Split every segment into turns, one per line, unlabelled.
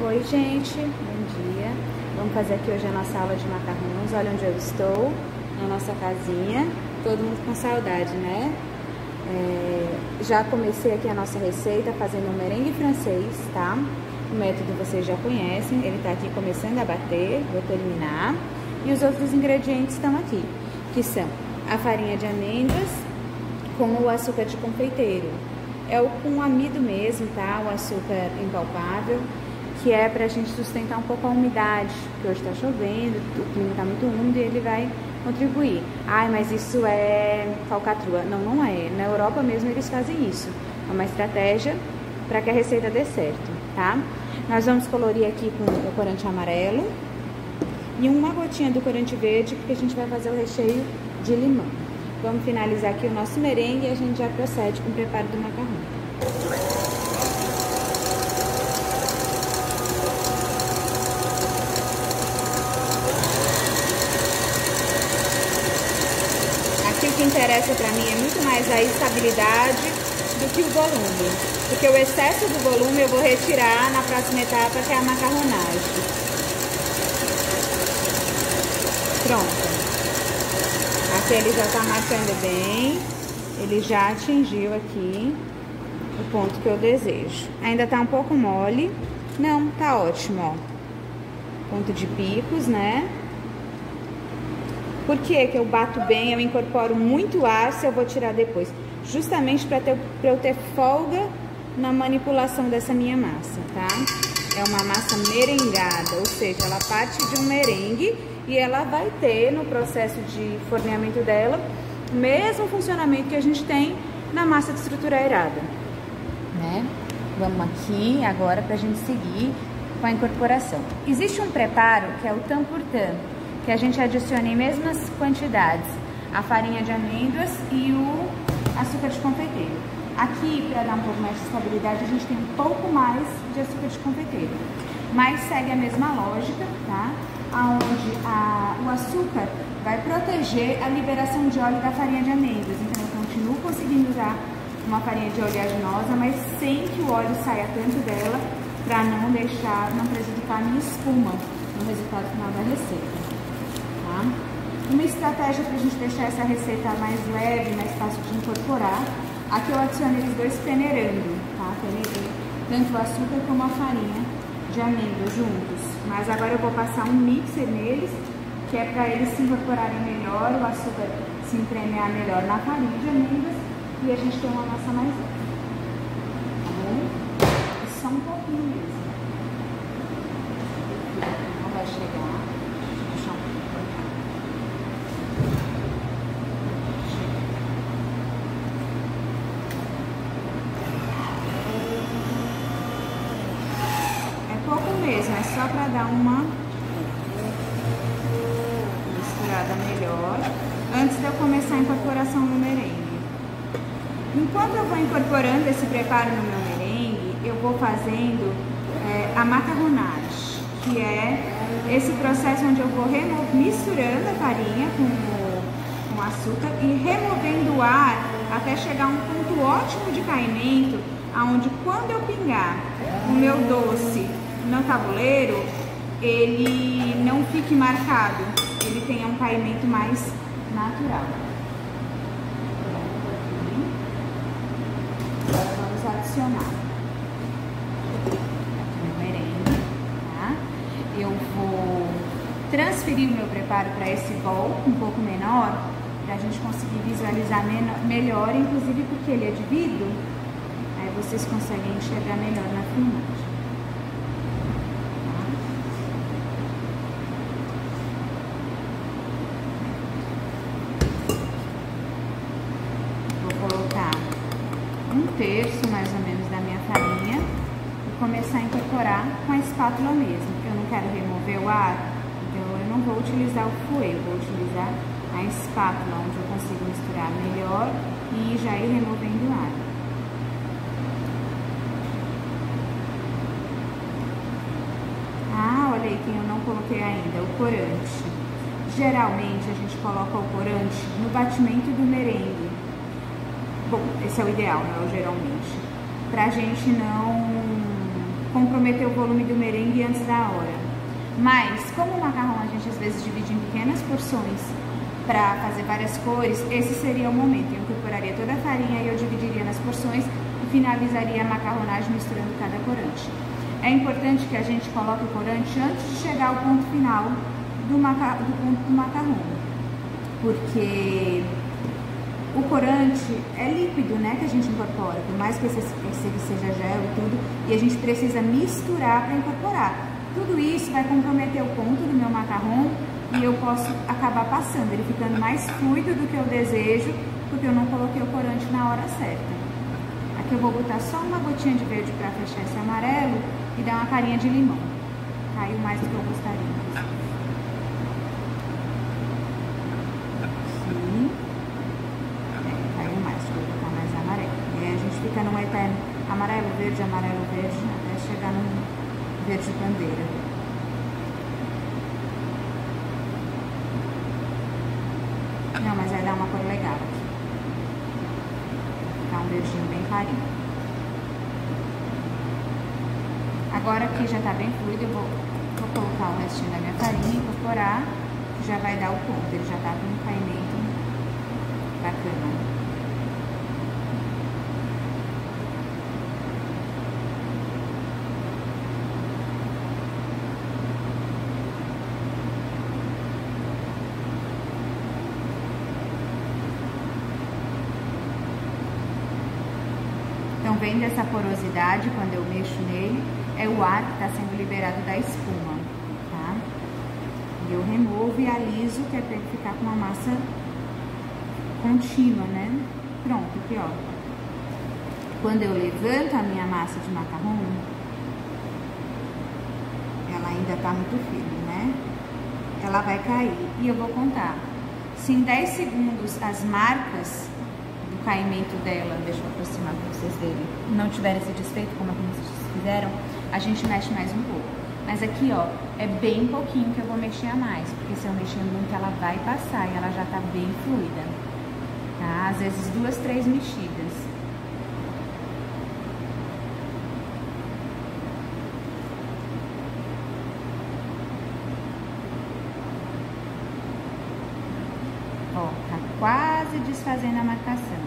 Oi gente, bom dia. Vamos fazer aqui hoje a nossa aula de macarrões. Olha onde eu estou, na nossa casinha. Todo mundo com saudade, né? Já comecei aqui a nossa receita fazendo um merengue francês, tá? O método vocês já conhecem, ele tá aqui começando a bater, vou terminar. E os outros ingredientes estão aqui, que são a farinha de amêndoas com o açúcar de confeiteiro. É o com amido mesmo, tá? O açúcar impalpável, que é pra gente sustentar um pouco a umidade, porque hoje tá chovendo, o clima tá muito úmido e ele vai contribuir. Ai, mas isso é falcatrua. Não, não é. Na Europa mesmo eles fazem isso. É uma estratégia para que a receita dê certo, tá? Nós vamos colorir aqui com o corante amarelo e uma gotinha do corante verde, porque a gente vai fazer o recheio de limão. Vamos finalizar aqui o nosso merengue e a gente já procede com o preparo do macarrão. Aqui o que interessa pra mim é muito mais a estabilidade do que o volume, porque o excesso do volume eu vou retirar na próxima etapa, que é a macarronagem. Pronto. Aqui ele já tá marcando bem, ele já atingiu aqui o ponto que eu desejo. Ainda tá um pouco mole, não, tá ótimo, ó. Ponto de picos, né? Por que que eu bato bem, eu incorporo muito ar se eu vou tirar depois? Justamente para eu ter folga na manipulação dessa minha massa, tá? É uma massa merengada, ou seja, ela parte de um merengue e ela vai ter no processo de forneamento dela o mesmo funcionamento que a gente tem na massa de estrutura aerada, né? Vamos aqui agora pra gente seguir com a incorporação. Existe um preparo que é o tam por tam, que a gente adiciona em mesmas quantidades a farinha de amêndoas e o açúcar de confeiteiro. Aqui, para dar um pouco mais de estabilidade, a gente tem um pouco mais de açúcar de confeiteiro, mas segue a mesma lógica, tá? Onde o açúcar vai proteger a liberação de óleo da farinha de amêndoas. Então, eu continuo conseguindo usar uma farinha de oleaginosa, mas sem que o óleo saia tanto dela, para não prejudicar a minha espuma no resultado final da receita. Tá? Uma estratégia para a gente deixar essa receita mais leve, mais fácil de incorporar, aqui eu adiciono eles dois peneirando, tá? Peneirei tanto o açúcar como a farinha de amêndoas juntos. Mas agora eu vou passar um mixer neles, que é para eles se incorporarem melhor, o açúcar se entremear melhor na farinha de amêndoas e a gente ter uma massa mais leve. Tá bom? E só um pouquinho mesmo. Não vai chegar. Deixa eu mesmo, é só para dar uma misturada melhor antes de eu começar a incorporação no merengue. Enquanto eu vou incorporando esse preparo no meu merengue, eu vou fazendo a macarronagem, que é esse processo onde eu vou misturando a farinha com açúcar e removendo o ar até chegar a um ponto ótimo de caimento, aonde quando eu pingar o meu doce no tabuleiro, ele não fique marcado, ele tenha um caimento mais natural. Agora vamos adicionar aqui no merengue, tá? Eu vou transferir o meu preparo para esse bowl um pouco menor, para a gente conseguir visualizar melhor, inclusive porque ele é de vidro, aí vocês conseguem enxergar melhor na filmagem. Um terço mais ou menos da minha farinha e começar a incorporar com a espátula mesmo. Eu não quero remover o ar, então eu não vou utilizar o fouet, eu vou utilizar a espátula, onde eu consigo misturar melhor e já ir removendo o ar. Ah, olha aí quem eu não coloquei ainda, o corante. Geralmente a gente coloca o corante no batimento do merengue. Bom, esse é o ideal, né? Geralmente. Pra gente não comprometer o volume do merengue antes da hora. Mas, como o macarrão a gente às vezes divide em pequenas porções para fazer várias cores, esse seria o momento. Eu incorporaria toda a farinha e eu dividiria nas porções e finalizaria a macarronagem misturando cada corante. É importante que a gente coloque o corante antes de chegar ao ponto final do macarrão, porque o corante é líquido, né, que a gente incorpora, por mais que esse seja gel e tudo, e a gente precisa misturar para incorporar. Tudo isso vai comprometer o ponto do meu macarrão e eu posso acabar passando, ele ficando mais fluido do que eu desejo, porque eu não coloquei o corante na hora certa. Aqui eu vou botar só uma gotinha de verde para fechar esse amarelo e dar uma carinha de limão. Caiu mais do que eu gostaria. Sim. Caiu mais, deixa eu botar mais amarelo. E aí a gente fica num eterno amarelo, verde, até chegar no verde bandeira. Não, mas vai dar uma cor legal aqui. Vai ficar um verdinho bem clarinho. Agora que já tá bem fluido, eu vou colocar o restinho da minha farinha, incorporar, que já vai dar o ponto. Ele já tá com um caimento bacana. Então, vendo essa porosidade, quando eu mexo nele, é o ar que está sendo liberado da espuma, tá? E eu removo e aliso, que é para ele ficar com uma massa contínua, né? Pronto, aqui, ó. Quando eu levanto a minha massa de macarrão, ela ainda tá muito firme, né? Ela vai cair e eu vou contar. Se em 10 segundos as marcas do caimento dela, deixa eu aproximar para vocês verem, não tiverem se desfeito como vocês fizeram, a gente mexe mais um pouco. Mas aqui, ó, é bem pouquinho que eu vou mexer a mais, porque se eu mexer muito, ela vai passar e ela já tá bem fluida, tá? Às vezes 2, 3 mexidas. Ó, tá quase desfazendo a marcação,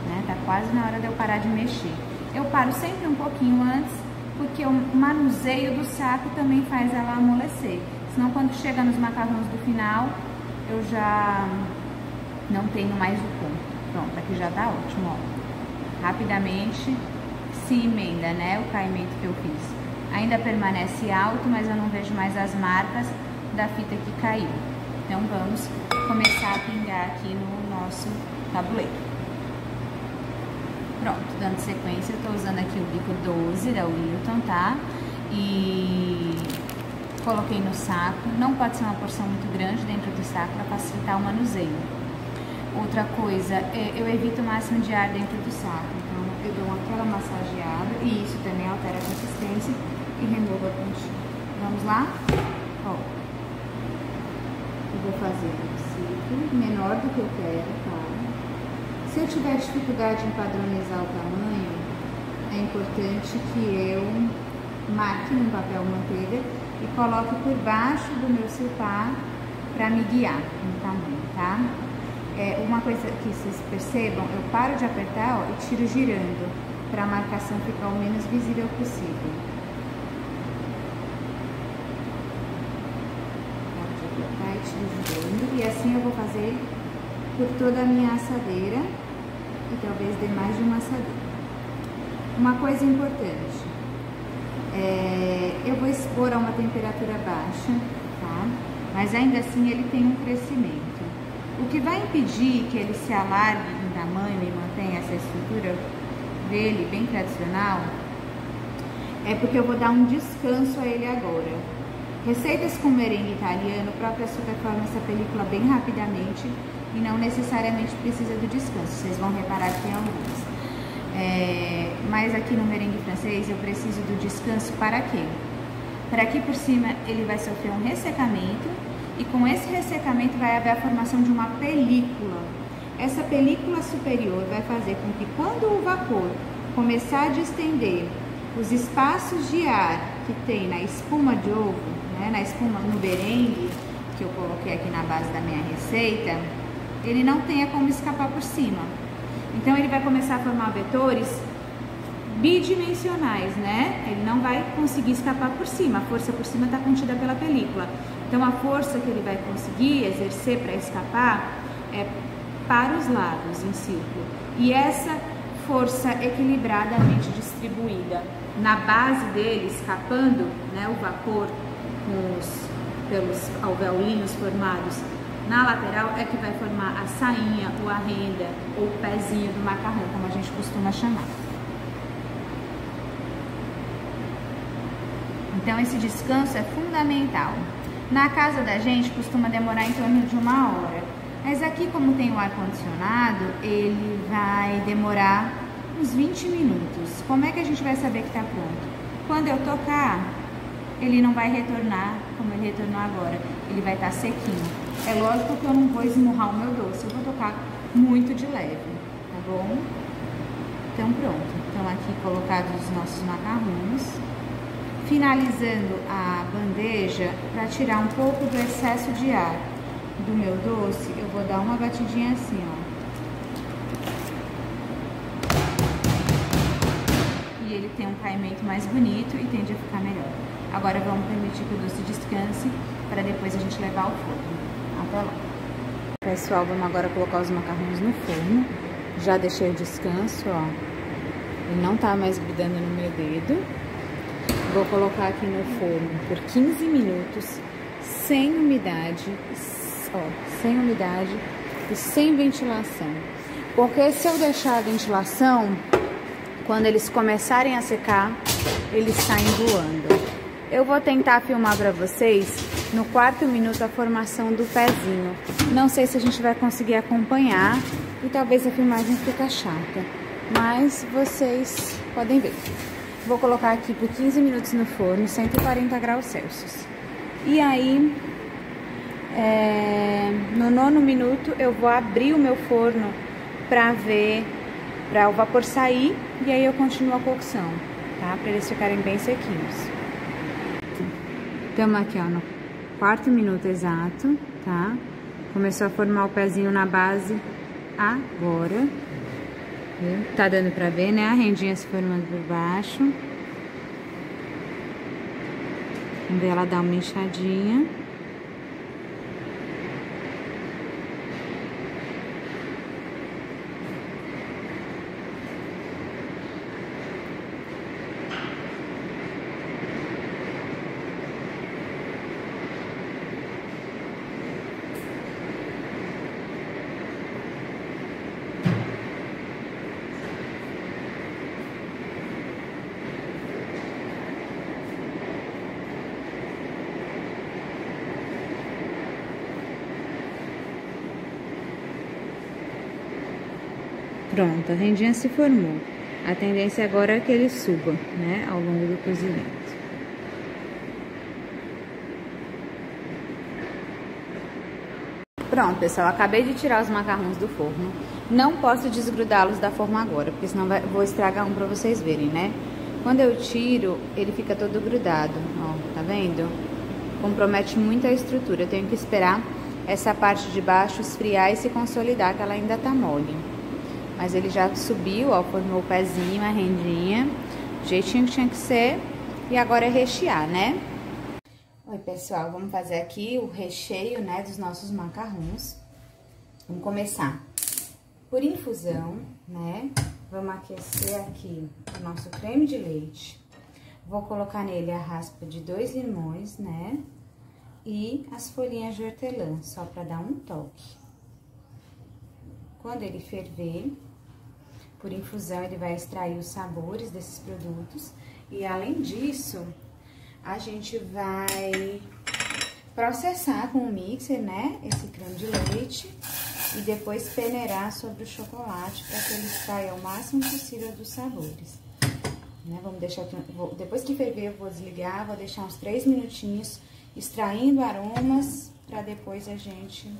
né? Tá quase na hora de eu parar de mexer. Eu paro sempre um pouquinho antes, porque o manuseio do saco também faz ela amolecer. Senão, quando chega nos macarrões do final, eu já não tenho mais o ponto. Pronto, aqui já tá ótimo, ó. Rapidamente se emenda, né, o caimento que eu fiz. Ainda permanece alto, mas eu não vejo mais as marcas da fita que caiu. Então, vamos começar a pingar aqui no nosso tabuleiro. Pronto, dando sequência, eu tô usando aqui o bico 12 da Wilton, tá? E coloquei no saco. Não pode ser uma porção muito grande dentro do saco para facilitar o manuseio. Outra coisa, eu evito o máximo de ar dentro do saco. Então, eu dou aquela massageada e isso também altera a consistência e removo a pontinha. Vamos lá? Ó, eu vou fazer um círculo menor do que eu quero, tá? Se eu tiver dificuldade em padronizar o tamanho, é importante que eu marque num papel manteiga e coloque por baixo do meu silpar para me guiar no tamanho, tá? Uma coisa que vocês percebam, eu paro de apertar, ó, e tiro girando, para a marcação ficar o menos visível possível. Paro de apertar e tiro girando, e assim eu vou fazer por toda a minha assadeira e talvez dê mais de uma assadeira. Uma coisa importante, eu vou expor a uma temperatura baixa, tá? Mas ainda assim ele tem um crescimento. O que vai impedir que ele se alargue em tamanho e mantenha essa estrutura dele bem tradicional é porque eu vou dar um descanso a ele agora. Receitas com merengue italiano, o próprio açúcar forma essa película bem rapidamente e não necessariamente precisa do descanso. Vocês vão reparar que tem alguns. Mas aqui no merengue francês eu preciso do descanso para quê? Para aqui por cima ele vai sofrer um ressecamento e com esse ressecamento vai haver a formação de uma película. Essa película superior vai fazer com que quando o vapor começar a distender os espaços de ar que tem na espuma de ovo, né, na espuma no merengue, que eu coloquei aqui na base da minha receita, ele não tenha como escapar por cima. Então ele vai começar a formar vetores bidimensionais, né? Ele não vai conseguir escapar por cima, a força por cima está contida pela película. Então a força que ele vai conseguir exercer para escapar é para os lados em círculo. E essa força equilibradamente distribuída na base dele, escapando, né, o vapor pelos alveolinhos formados na lateral, é que vai formar a sainha, ou a renda, ou o pezinho do macarrão, como a gente costuma chamar. Então esse descanso é fundamental. Na casa da gente costuma demorar em torno de 1 hora, mas aqui, como tem o ar-condicionado, ele vai demorar uns 20 minutos. Como é que a gente vai saber que está pronto? Quando eu tocar, ele não vai retornar como ele retornou agora, ele vai estar sequinho. É lógico que eu não vou esmurrar o meu doce, eu vou tocar muito de leve, tá bom? Então pronto, então aqui colocados os nossos macarrões. Finalizando a bandeja, para tirar um pouco do excesso de ar do meu doce, eu vou dar uma batidinha assim, ó. E ele tem um caimento mais bonito e tende a ficar melhor. Agora vamos permitir que o doce descanse para depois a gente levar ao forno. Até lá. Pessoal, vamos agora colocar os macarrões no forno. Já deixei o descanso, ó. Ele não tá mais grudando no meu dedo. Vou colocar aqui no forno por 15 minutos, sem umidade, ó, sem umidade e sem ventilação. Porque se eu deixar a ventilação, quando eles começarem a secar, eles saem voando. Eu vou tentar filmar para vocês no 4º minuto a formação do pezinho. Não sei se a gente vai conseguir acompanhar e talvez a filmagem fique chata, mas vocês podem ver. Vou colocar aqui por 15 minutos no forno, 140 graus Celsius. E aí, no 9º minuto, eu vou abrir o meu forno para ver, para o vapor sair, e aí eu continuo a cocção, tá? Para eles ficarem bem sequinhos. Estamos aqui, ó, no 4º minuto exato, tá? Começou a formar o pezinho na base agora. Tá dando pra ver, né? A rendinha se formando por baixo. Vamos ver ela dar uma inchadinha. Pronto, a rendinha se formou. A tendência agora é que ele suba, né, ao longo do cozimento. Pronto, pessoal, acabei de tirar os macarrões do forno. Não posso desgrudá-los da forma agora, porque senão vou estragar um pra vocês verem, né? Quando eu tiro, ele fica todo grudado, ó, tá vendo? Compromete muito a estrutura. Eu tenho que esperar essa parte de baixo esfriar e se consolidar, que ela ainda tá mole. Mas ele já subiu, ó, formou o pezinho, a rendinha, do jeitinho que tinha que ser. E agora é rechear, né? Oi, pessoal, vamos fazer aqui o recheio, né, dos nossos macarrões. Vamos começar por infusão, né? Vamos aquecer aqui o nosso creme de leite. Vou colocar nele a raspa de 2 limões, né? E as folhinhas de hortelã, só para dar um toque. Quando ele ferver, por infusão, ele vai extrair os sabores desses produtos. E, além disso, a gente vai processar com o mixer, né, esse creme de leite. E depois peneirar sobre o chocolate, para que ele extraia o máximo possível dos sabores. Né, vamos deixar aqui, depois que ferver, eu vou desligar, vou deixar uns 3 minutinhos extraindo aromas, para depois a gente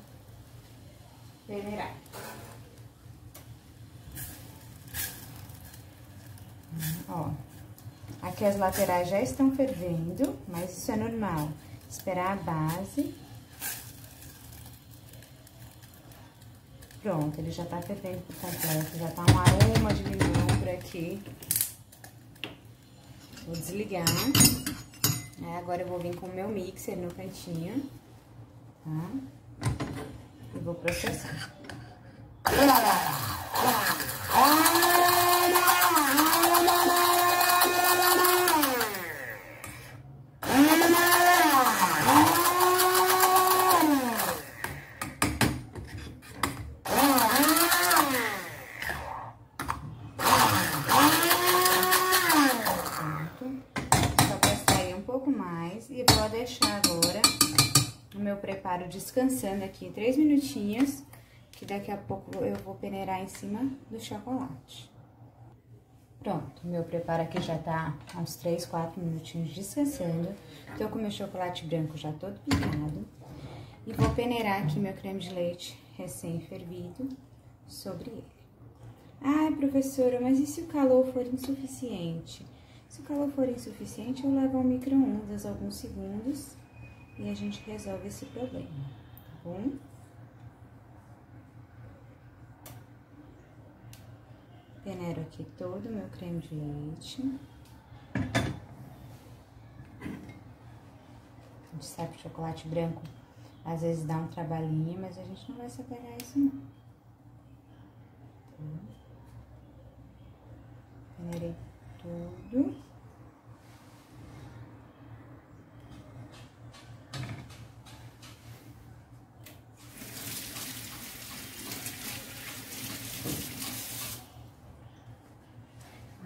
peneirar. Ó, Aqui as laterais já estão fervendo, mas isso é normal. Esperar a base. Pronto, ele já tá fervendo por completo, já tá um aroma de limão por aqui. Vou desligar. Agora eu vou vir com o meu mixer no cantinho, tá? E vou processar. E vou deixar agora o meu preparo descansando aqui 3 minutinhos, que daqui a pouco eu vou peneirar em cima do chocolate. Pronto, meu preparo aqui já tá uns 3, 4 minutinhos descansando. Tô com meu chocolate branco já todo picado. E vou peneirar aqui meu creme de leite recém-fervido sobre ele. Ai, professora, mas e se o calor for insuficiente? Se o calor for insuficiente, eu levo ao micro-ondas alguns segundos e a gente resolve esse problema, tá bom? Peneiro aqui todo o meu creme de leite. A gente sabe que o chocolate branco às vezes dá um trabalhinho, mas a gente não vai se apegar a isso não. Peneirei tudo.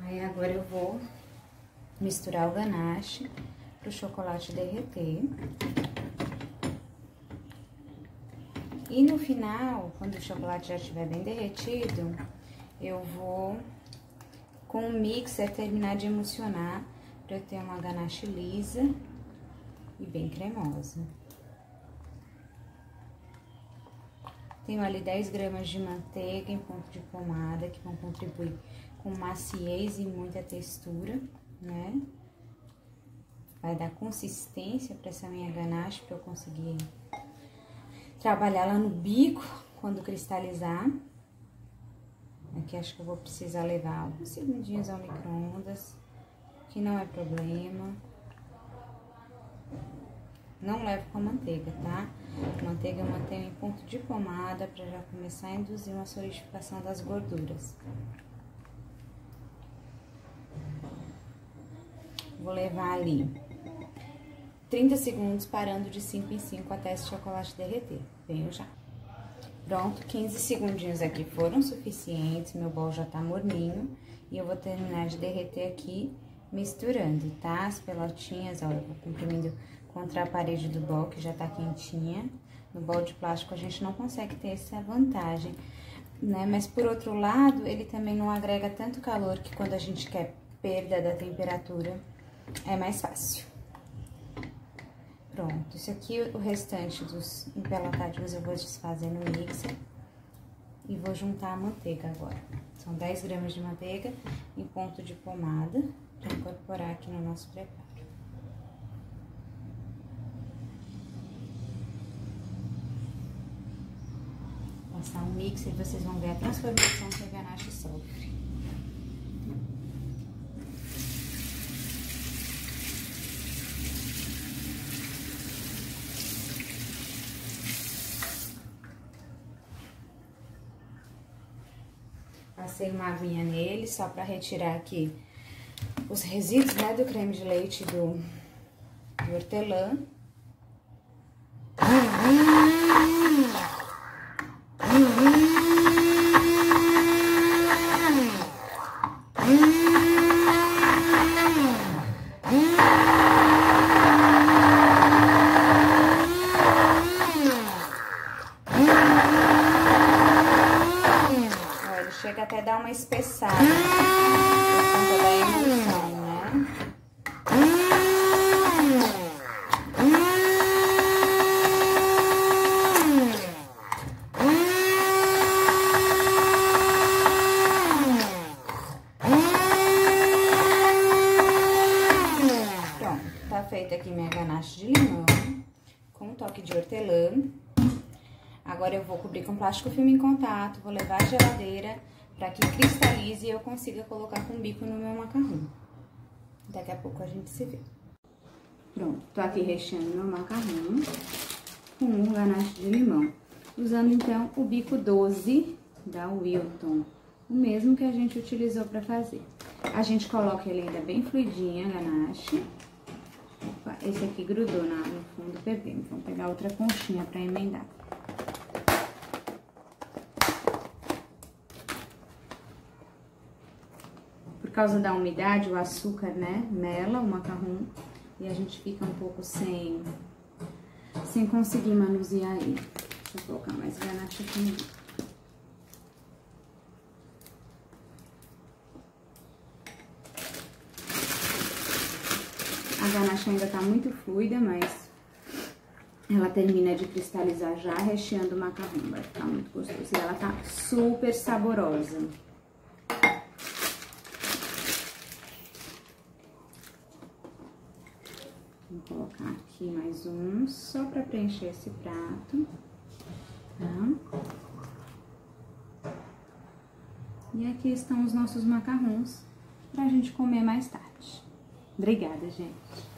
Aí agora eu vou misturar o ganache pro chocolate derreter. E no final, quando o chocolate já estiver bem derretido, eu vou com o mixer terminar de emulsionar para eu ter uma ganache lisa e bem cremosa. Tenho ali 10 gramas de manteiga em ponto de pomada, que vão contribuir com maciez e muita textura, né? Vai dar consistência para essa minha ganache, para eu conseguir trabalhar lá no bico quando cristalizar. Aqui acho que eu vou precisar levar alguns segundinhos ao micro-ondas, que não é problema. Não levo com a manteiga, tá? A manteiga eu mantenho em ponto de pomada para já começar a induzir uma solidificação das gorduras. Vou levar ali 30 segundos parando de 5 em 5 até esse chocolate derreter. Venho já. Pronto, 15 segundinhos aqui foram suficientes, meu bol já tá morninho. E eu vou terminar de derreter aqui, misturando, tá? As pelotinhas, ó, eu vou comprimindo contra a parede do bol, que já tá quentinha. No bol de plástico a gente não consegue ter essa vantagem, né? Mas por outro lado, ele também não agrega tanto calor, que quando a gente quer perda da temperatura, é mais fácil. Pronto, isso aqui, o restante dos empelotadinhos eu vou desfazer no mixer e vou juntar a manteiga agora. São 10 gramas de manteiga em ponto de pomada para incorporar aqui no nosso preparo. Passar um mixer e vocês vão ver a transformação que a ganache sofre. Passei uma aguinha nele, só pra retirar aqui os resíduos, né, do creme de leite e do hortelã. Chega até dar uma espessada por conta da emulsão, né? minha ganache de limão, com um toque de hortelã. Agora eu vou cobrir com plástico filme em contato, vou levar à geladeira para que cristalize e eu consiga colocar com bico no meu macarrão. Daqui a pouco a gente se vê. Pronto, tô aqui recheando meu macarrão com um ganache de limão. Usando então o bico 12 da Wilton, o mesmo que a gente utilizou para fazer. A gente coloca ele ainda bem fluidinho, a ganache. Opa, esse aqui grudou no fundo do PV, vamos pegar outra conchinha para emendar. Por causa da umidade, o açúcar, né, mela o macarrão e a gente fica um pouco sem conseguir manusear ele. Deixa eu colocar mais ganache aqui. A ganache ainda tá muito fluida, mas ela termina de cristalizar já recheando o macarrão. Vai ficar muito gostoso. E ela tá super saborosa. Vou colocar aqui mais um, só pra preencher esse prato, tá? E aqui estão os nossos macarrões pra gente comer mais tarde. Obrigada, gente!